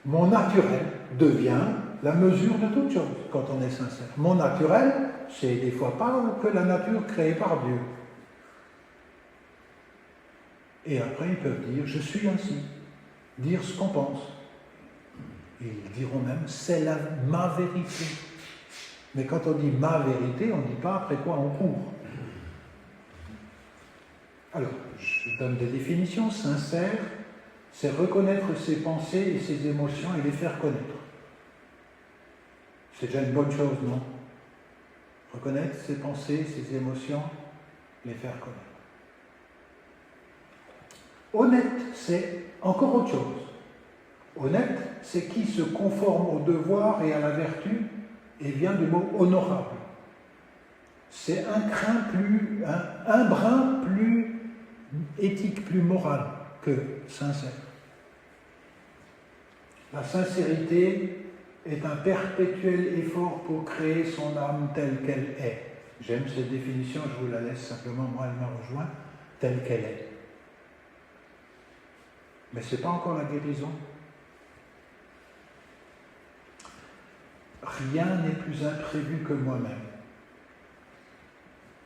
Mon naturel devient la mesure de toute chose quand on est sincère. Mon naturel, c'est des fois pas que la nature créée par Dieu. Et après, ils peuvent dire, je suis ainsi. Dire ce qu'on pense. Ils diront même, c'est ma vérité. Mais quand on dit ma vérité, on ne dit pas après quoi on court. Alors, je donne des définitions. Sincère, c'est reconnaître ses pensées et ses émotions et les faire connaître. C'est déjà une bonne chose, non? Reconnaître ses pensées, ses émotions, les faire connaître. Honnête, c'est encore autre chose. Honnête, c'est qui se conforme au devoir et à la vertu, et vient du mot honorable. C'est un brin plus éthique, plus moral que sincère. La sincérité est un perpétuel effort pour créer son âme telle qu'elle est. J'aime cette définition, je vous la laisse simplement, moi elle me rejoint, telle qu'elle est. Mais ce n'est pas encore la guérison. Rien n'est plus imprévu que moi-même.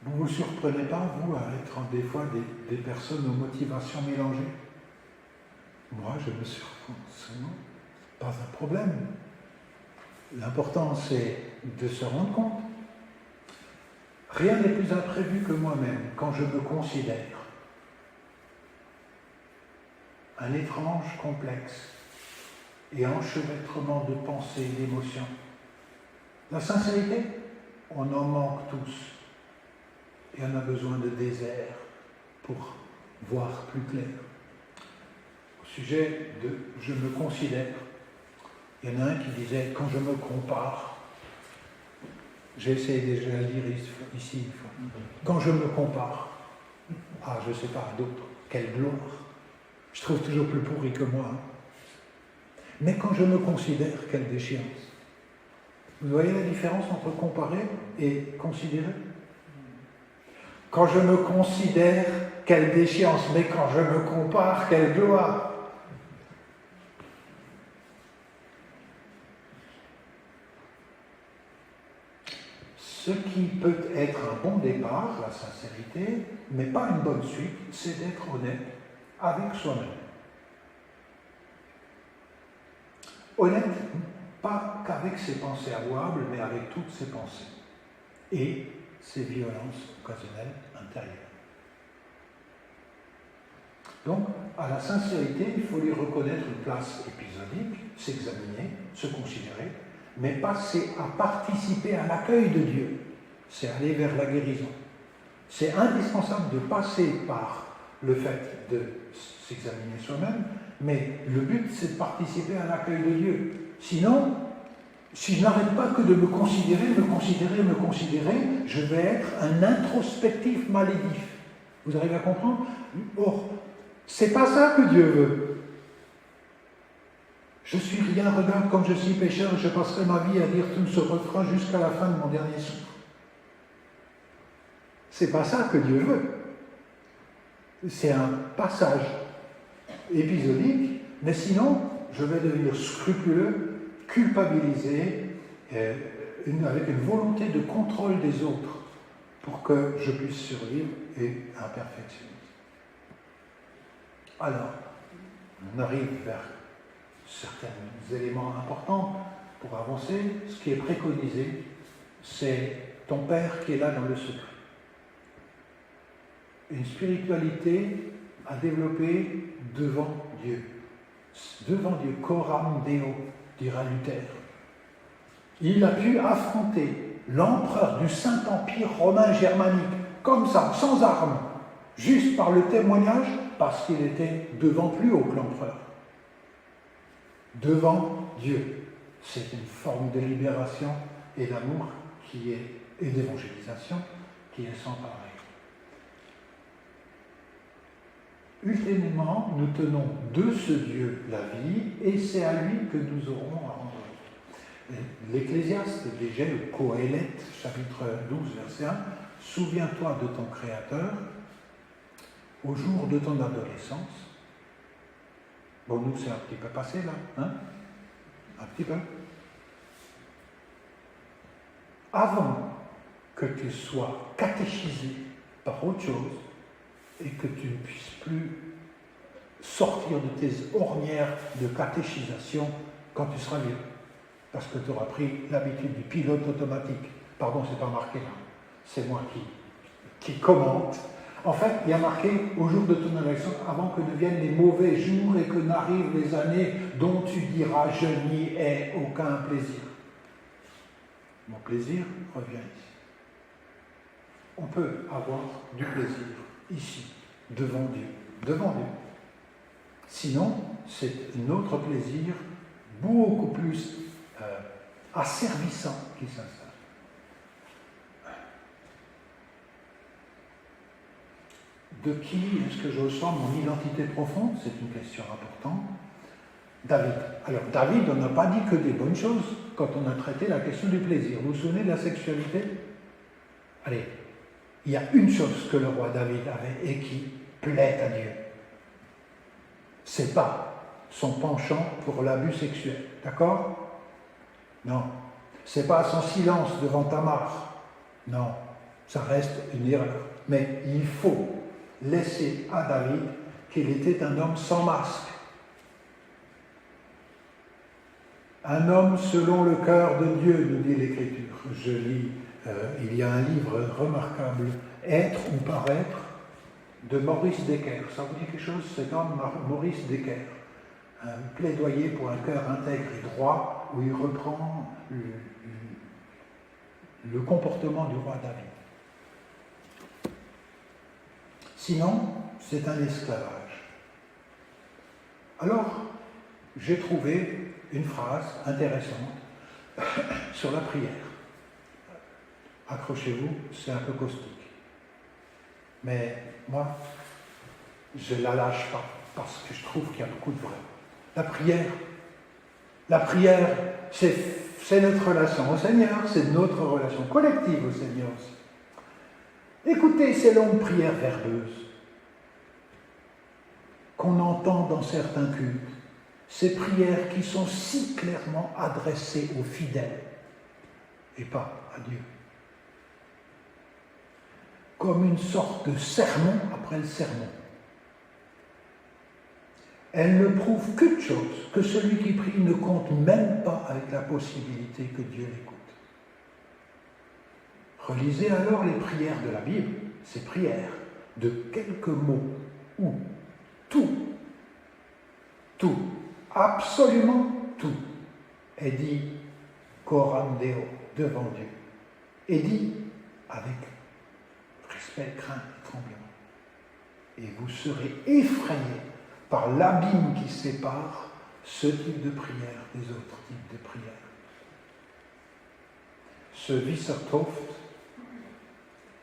Vous ne vous surprenez pas, vous, à être des fois des personnes aux motivations mélangées? Moi, je me surprends, sinon, pas un problème. L'important, c'est de se rendre compte. Rien n'est plus imprévu que moi-même quand je me considère un étrange complexe et enchevêtrement de pensées et d'émotions. La sincérité, on en manque tous. Et on a besoin de désert pour voir plus clair. Au sujet de « je me considère », il y en a un qui disait « quand je me compare », j'ai essayé déjà de le dire ici une fois, « quand je me compare à, je ne sais pas, d'autres, quelle gloire, je trouve toujours plus pourri que moi. Hein. Mais quand je me considère, quelle déchéance. » Vous voyez la différence entre comparer et considérer? Quand je me considère, quelle déchéance, mais quand je me compare, quelle gloire. Ce qui peut être un bon départ, la sincérité, mais pas une bonne suite, c'est d'être honnête avec soi-même. Honnête, pas qu'avec ses pensées avouables, mais avec toutes ses pensées et ses violences occasionnelles intérieures. Donc, à la sincérité, il faut lui reconnaître une place épisodique, s'examiner, se considérer, mais passer à participer à l'accueil de Dieu. C'est aller vers la guérison. C'est indispensable de passer par le fait de s'examiner soi-même, mais le but, c'est de participer à l'accueil de Dieu. Sinon, si je n'arrête pas que de me considérer, je vais être un introspectif malédif. Vous arrivez à comprendre? Or, c'est pas ça que Dieu veut. Je suis rien, regarde comme je suis pécheur et je passerai ma vie à dire tout ce refrain jusqu'à la fin de mon dernier souffle. C'est pas ça que Dieu veut. C'est un passage épisodique, mais sinon, je vais devenir scrupuleux, culpabilisé, avec une volonté de contrôle des autres pour que je puisse survivre et un perfectionnisme. Alors, on arrive vers certains éléments importants pour avancer. Ce qui est préconisé, c'est ton Père qui est là dans le secret. Une spiritualité à développer devant Dieu. Devant Dieu, coram Deo, dira Luther. Il a pu affronter l'empereur du Saint-Empire romain germanique, comme ça, sans armes, juste par le témoignage, parce qu'il était devant plus haut que l'empereur. Devant Dieu. C'est une forme de libération et d'amour et d'évangélisation qui est sans pareil. Ultimement, nous tenons de ce Dieu la vie, et c'est à lui que nous aurons à rendre. L'Ecclésiaste disait, le Coëlette, chapitre 12, verset 1, « Souviens-toi de ton Créateur au jour de ton adolescence. » Bon, nous, c'est un petit peu passé, là, hein? Un petit peu. Avant que tu sois catéchisé par autre chose, et que tu ne puisses plus sortir de tes ornières de catéchisation quand tu seras vieux. Parce que tu auras pris l'habitude du pilote automatique. Pardon, c'est pas marqué là. C'est moi qui commente. En fait, il y a marqué au jour de ton élection, avant que ne viennent les mauvais jours et que n'arrivent les années dont tu diras je n'y ai aucun plaisir. Mon plaisir revient ici. On peut avoir du plaisir ici, devant Dieu. Devant Dieu. Sinon, c'est un autre plaisir beaucoup plus asservissant qui s'installe. De qui est-ce que je ressens mon identité profonde? C'est une question importante. David. Alors, David, on n'a pas dit que des bonnes choses quand on a traité la question du plaisir. Vous vous souvenez de la sexualité? Allez, il y a une chose que le roi David avait et qui plaît à Dieu. C'est pas son penchant pour l'abus sexuel. D'accord? Non. C'est pas son silence devant Tamar. Non. Ça reste une erreur. Mais il faut laisser à David qu'il était un homme sans masque. Un homme selon le cœur de Dieu, nous dit l'Écriture. Je lis, il y a un livre remarquable, Être ou paraître, de Maurice Decker. Ça vous dit quelque chose? C'est homme Maurice Decker. Un plaidoyer pour un cœur intègre et droit, où il reprend le comportement du roi David. Sinon, c'est un esclavage. Alors, j'ai trouvé une phrase intéressante sur la prière. Accrochez-vous, c'est un peu caustique. Mais moi, je ne la lâche pas, parce que je trouve qu'il y a beaucoup de vrai. La prière, c'est notre relation au Seigneur, c'est notre relation collective au Seigneur aussi. Écoutez ces longues prières verbeuses qu'on entend dans certains cultes, ces prières qui sont si clairement adressées aux fidèles et pas à Dieu. Comme une sorte de sermon après le sermon. Elles ne prouvent qu'une chose, que celui qui prie ne compte même pas avec la possibilité que Dieu l'écoute. Relisez alors les prières de la Bible, ces prières de quelques mots où tout, absolument tout, est dit coram Deo, devant Dieu, est dit avec respect, crainte et tremblement. Et vous serez effrayés par l'abîme qui sépare ce type de prière des autres types de prières. Ce Wissertoft,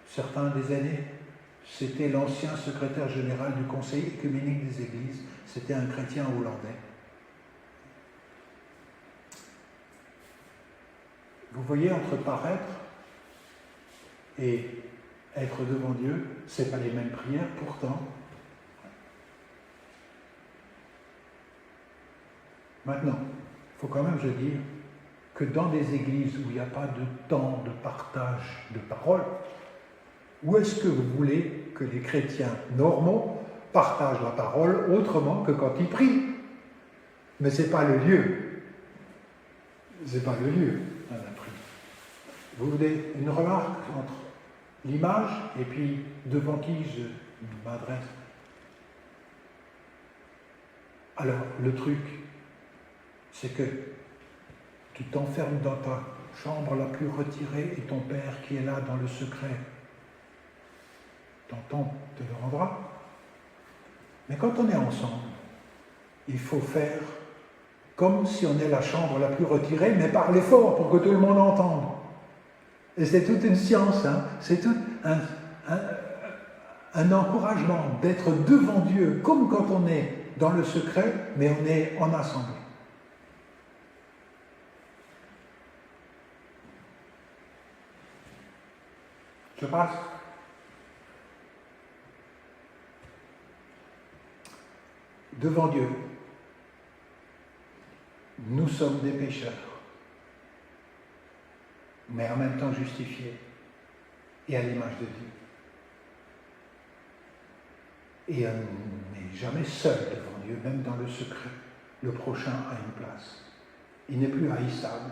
certains des aînés, c'était l'ancien secrétaire général du Conseil œcuménique des Églises, c'était un chrétien hollandais. Vous voyez, entre paraître et être devant Dieu, ce n'est pas les mêmes prières, pourtant. Maintenant, il faut quand même se dire que dans des églises où il n'y a pas de temps de partage de parole, où est-ce que vous voulez que les chrétiens normaux partagent la parole autrement que quand ils prient? Mais ce n'est pas le lieu. Ce n'est pas le lieu à la prière. Vous voulez une remarque entre l'image et puis devant qui je m'adresse? Alors, le truc, c'est que tu t'enfermes dans ta chambre la plus retirée et ton Père qui est là dans le secret t'entend, te le rendra. Mais quand on est ensemble, il faut faire comme si on est la chambre la plus retirée, mais parler fort pour que tout le monde entende. Et c'est toute une science, hein. C'est tout un encouragement d'être devant Dieu, comme quand on est dans le secret, mais on est en assemblée. Je passe. Devant Dieu, nous sommes des pécheurs, mais en même temps justifiés et à l'image de Dieu. Et on n'est jamais seul devant Dieu, même dans le secret. Le prochain a une place. Il n'est plus haïssable.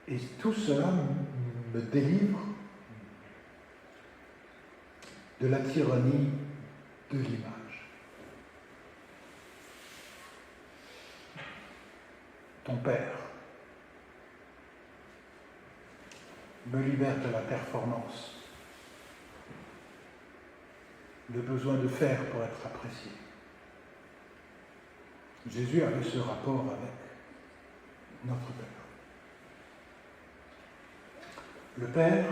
Et tout cela me délivre de la tyrannie de l'image. Ton Père me libère de la performance, le besoin de faire pour être apprécié. Jésus avait ce rapport avec notre Père. Le Père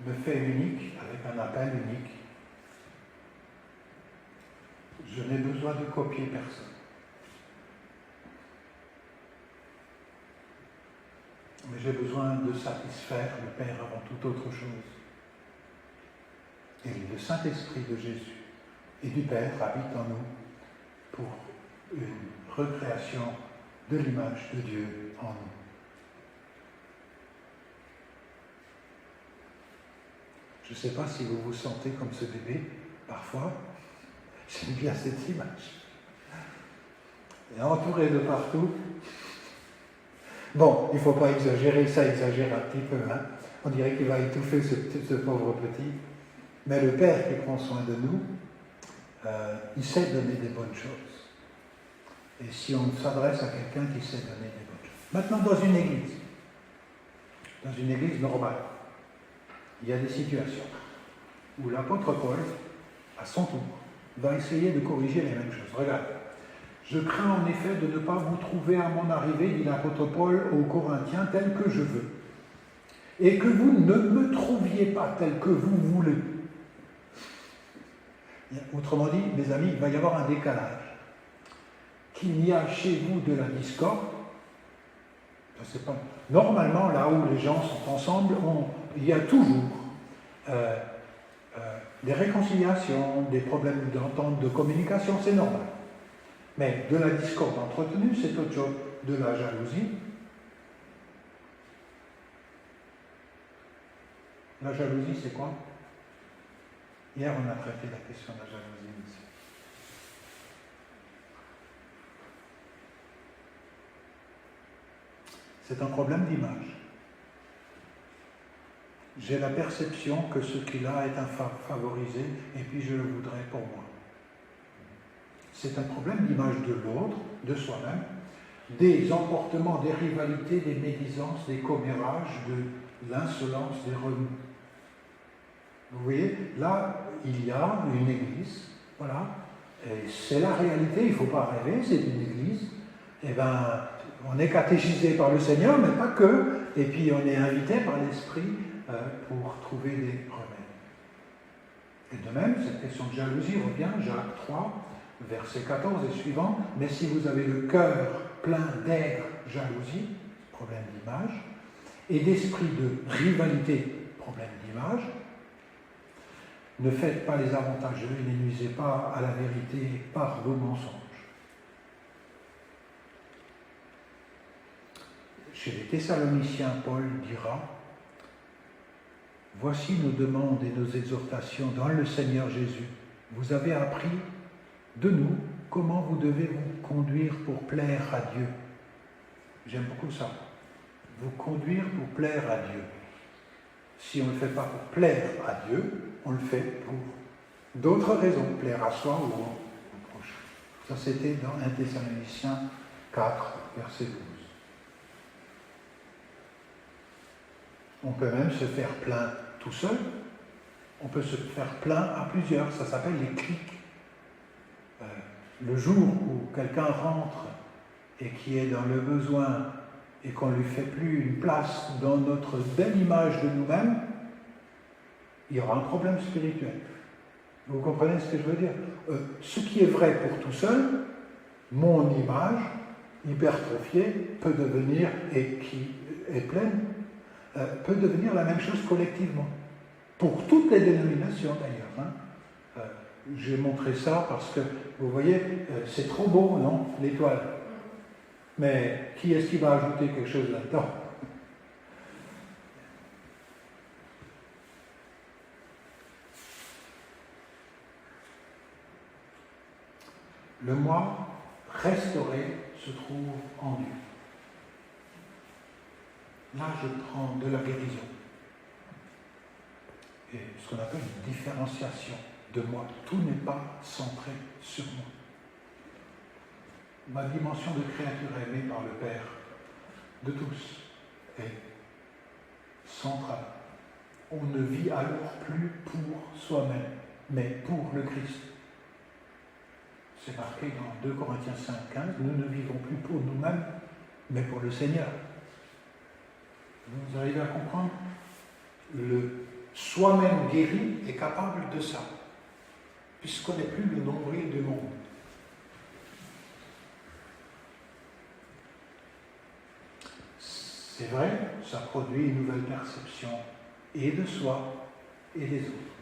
me fait unique avec un appel unique. Je n'ai besoin de copier personne. Mais j'ai besoin de satisfaire le Père avant toute autre chose. Et le Saint-Esprit de Jésus et du Père habite en nous pour une recréation de l'image de Dieu en nous. Je ne sais pas si vous vous sentez comme ce bébé, parfois. J'aime bien cette image. Et entouré de partout. Bon, il ne faut pas exagérer, ça exagère un petit peu. Hein. On dirait qu'il va étouffer ce pauvre petit. Mais le Père qui prend soin de nous, il sait donner des bonnes choses. Et si on s'adresse à quelqu'un qui sait donner des bonnes choses. Maintenant, dans une église normale, il y a des situations où l'apôtre Paul, à son tour, va essayer de corriger les mêmes choses. Regarde, je crains en effet de ne pas vous trouver à mon arrivée, dit l'apôtre Paul aux Corinthiens, tel que je veux, et que vous ne me trouviez pas tel que vous voulez. Autrement dit, mes amis, il va y avoir un décalage. Qu'il y a chez vous de la discorde, je sais pas. Normalement, là où les gens sont ensemble, il y a toujours des réconciliations, des problèmes d'entente, de communication, c'est normal. Mais de la discorde entretenue, c'est autre chose. De la jalousie. La jalousie, c'est quoi? Hier, on a traité la question de la jalousie ici. C'est un problème d'image. J'ai la perception que ce qu'il a est favorisé et puis je le voudrais pour moi. C'est un problème d'image de l'autre, de soi-même, des emportements, des rivalités, des médisances, des commérages, de l'insolence, des remous. Vous voyez, là, il y a une église, voilà, et c'est la réalité, il ne faut pas rêver, c'est une église. Eh bien, on est catéchisé par le Seigneur, mais pas que, et puis on est invité par l'Esprit pour trouver des remèdes. Et de même, cette question de jalousie revient, Jacques 3, verset 14 et suivant, mais si vous avez le cœur plein d'aigre jalousie, problème d'image, et d'esprit de rivalité, problème d'image, ne faites pas les avantageux et ne nuisez pas à la vérité par vos mensonges. Chez les Thessaloniciens, Paul dira « Voici nos demandes et nos exhortations dans le Seigneur Jésus. Vous avez appris de nous comment vous devez vous conduire pour plaire à Dieu. » J'aime beaucoup ça. Vous conduire pour plaire à Dieu. Si on ne le fait pas pour plaire à Dieu, on le fait pour d'autres raisons, plaire à soi ou au prochain. Ça, c'était dans 1 Thessaloniciens 4, verset 12. On peut même se faire plein tout seul. On peut se faire plein à plusieurs. Ça s'appelle les clics. Le jour où quelqu'un rentre et qui est dans le besoin et qu'on ne lui fait plus une place dans notre belle image de nous-mêmes, il y aura un problème spirituel. Vous comprenez ce que je veux dire? Ce qui est vrai pour tout seul, mon image hypertrophiée peut devenir, et qui est pleine, peut devenir la même chose collectivement. Pour toutes les dénominations d'ailleurs. Hein. J'ai montré ça parce que, vous voyez, c'est trop beau, non, l'étoile. Mais qui est-ce qui va ajouter quelque chose là-dedans? Le moi restauré se trouve en Dieu. Là, je prends de la guérison. Et ce qu'on appelle une différenciation de moi. Tout n'est pas centré sur moi. Ma dimension de créature aimée par le Père de tous est centrale. On ne vit alors plus pour soi-même, mais pour le Christ. C'est marqué dans 2 Corinthiens 5,15, nous ne vivons plus pour nous-mêmes, mais pour le Seigneur. Vous arrivez à comprendre? Le soi-même guéri est capable de ça, puisqu'on n'est plus le nombril du monde. C'est vrai, ça produit une nouvelle perception et de soi et des autres.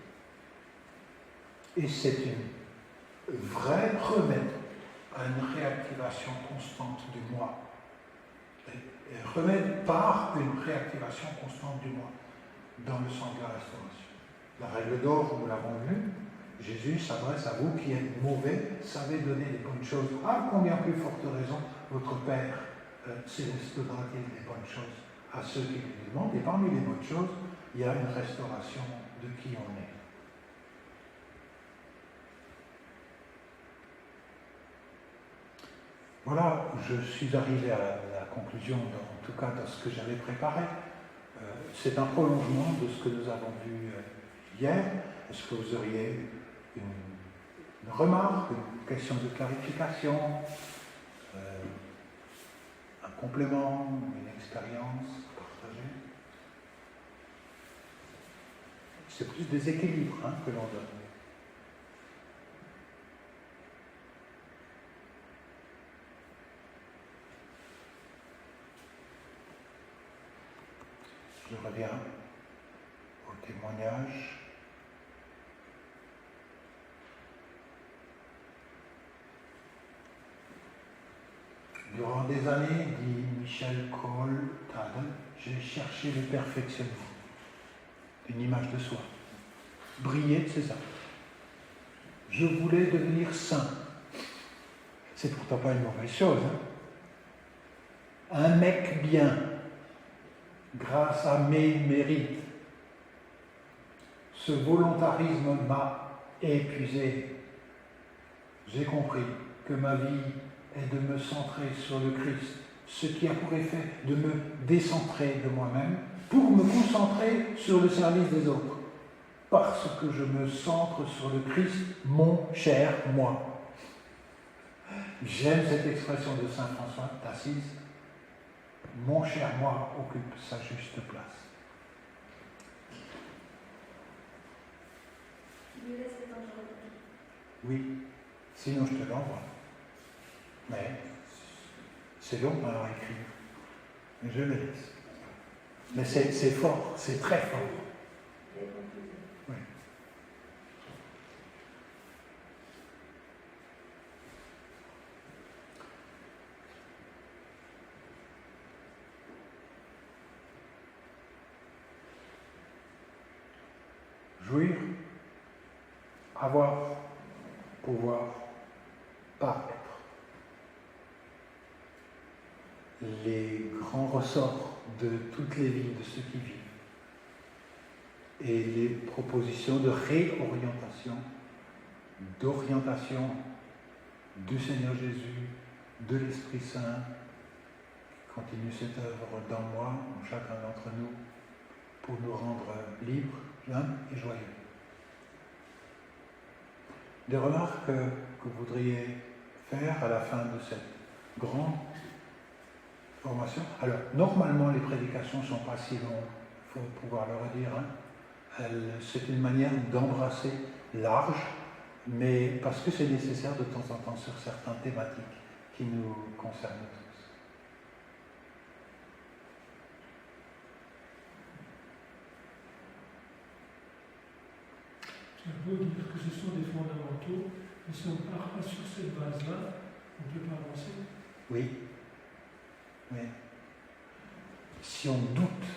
Et c'est une vraie remède à une réactivation constante du moi. Et remède par une réactivation constante du moi dans le sens de la restauration. La règle d'or, nous l'avons vu, Jésus s'adresse à vous qui êtes mauvais, savez donner les bonnes choses. À combien plus forte raison votre Père céleste donnera-t-il des bonnes choses à ceux qui lui demandent. Et parmi les bonnes choses, il y a une restauration de qui on est. Voilà, je suis arrivé à la conclusion, en tout cas dans ce que j'avais préparé. C'est un prolongement de ce que nous avons vu hier. Est-ce que vous auriez une remarque, une question de clarification, un complément, une expérience partagée? C'est plus des équilibres que l'on donne. Je reviens au témoignage. Durant des années, dit Michel Kohl-Tade, j'ai cherché le perfectionnement, une image de soi, briller de ses actes. Je voulais devenir saint. C'est pourtant pas une mauvaise chose. Un mec bien, grâce à mes mérites. Ce volontarisme m'a épuisé. J'ai compris que ma vie est de me centrer sur le Christ, ce qui a pour effet de me décentrer de moi-même pour me concentrer sur le service des autres. Parce que je me centre sur le Christ, mon cher moi. J'aime cette expression de saint François d'Assise. Mon cher moi occupe sa juste place.
Tu lui laisses le temps de revenir.
Oui, sinon je te l'envoie. Mais c'est long à écrire. Mais je le laisse. Mais c'est fort, c'est très fort. Oui. Jouir, avoir, pouvoir, paraître. Les grands ressorts de toutes les vies de ceux qui vivent et les propositions de réorientation, d'orientation du Seigneur Jésus, de l'Esprit Saint, qui continue cette œuvre dans moi, en chacun d'entre nous, pour nous rendre libres, jeunes et joyeux. Des remarques que vous voudriez faire à la fin de cette grande formation. Alors, normalement, les prédications ne sont pas si longues, il faut pouvoir le redire. C'est une manière d'embrasser large, mais parce que c'est nécessaire de temps en temps sur certaines thématiques qui nous concernent tous.
C'est beau dire que ce sont des fondamentaux, mais si on ne part pas sur cette base-là, on ne peut pas avancer.
Oui. Mais si on doute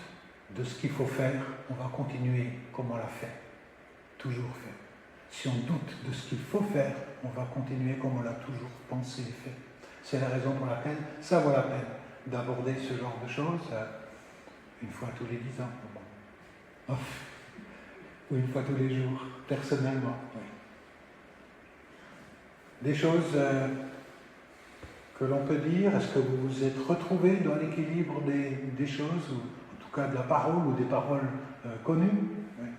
de ce qu'il faut faire, on va continuer comme on l'a fait, toujours fait. Si on doute de ce qu'il faut faire, on va continuer comme on l'a toujours pensé et fait. C'est la raison pour laquelle ça vaut la peine d'aborder ce genre de choses une fois tous les 10 ans. Ou une fois tous les jours, personnellement. Oui. Des choses que l'on peut dire, est-ce que vous vous êtes retrouvés dans l'équilibre des choses, ou en tout cas de la parole, ou des paroles connues? Oui.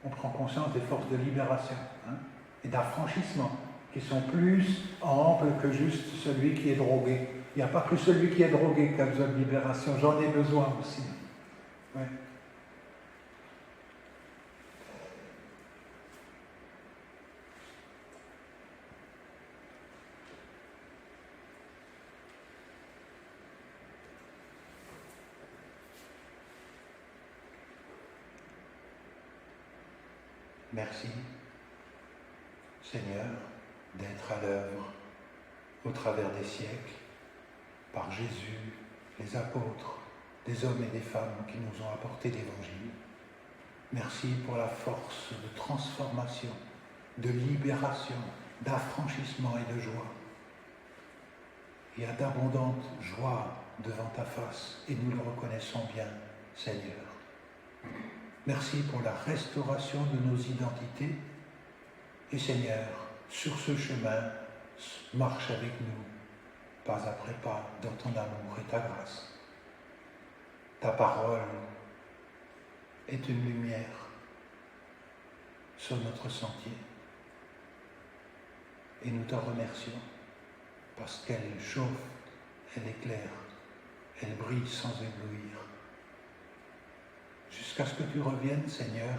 On prend conscience des forces de libération et d'affranchissement qui sont plus amples que juste celui qui est drogué. Il n'y a pas que celui qui est drogué qui a besoin de libération, j'en ai besoin aussi. Ouais. Merci, Seigneur, d'être à l'œuvre au travers des siècles, par Jésus, les apôtres, des hommes et des femmes qui nous ont apporté l'Évangile. Merci pour la force de transformation, de libération, d'affranchissement et de joie. Il y a d'abondantes joies devant ta face et nous le reconnaissons bien, Seigneur. Merci pour la restauration de nos identités. Et Seigneur, sur ce chemin, marche avec nous, pas après pas, dans ton amour et ta grâce. Ta parole est une lumière sur notre sentier. Et nous te remercions parce qu'elle chauffe, elle éclaire, elle brille sans éblouir. Jusqu'à ce que tu reviennes, Seigneur,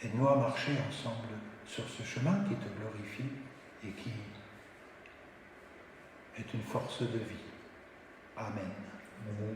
aide-nous à marcher ensemble sur ce chemin qui te glorifie et qui est une force de vie. Amen.
Amen.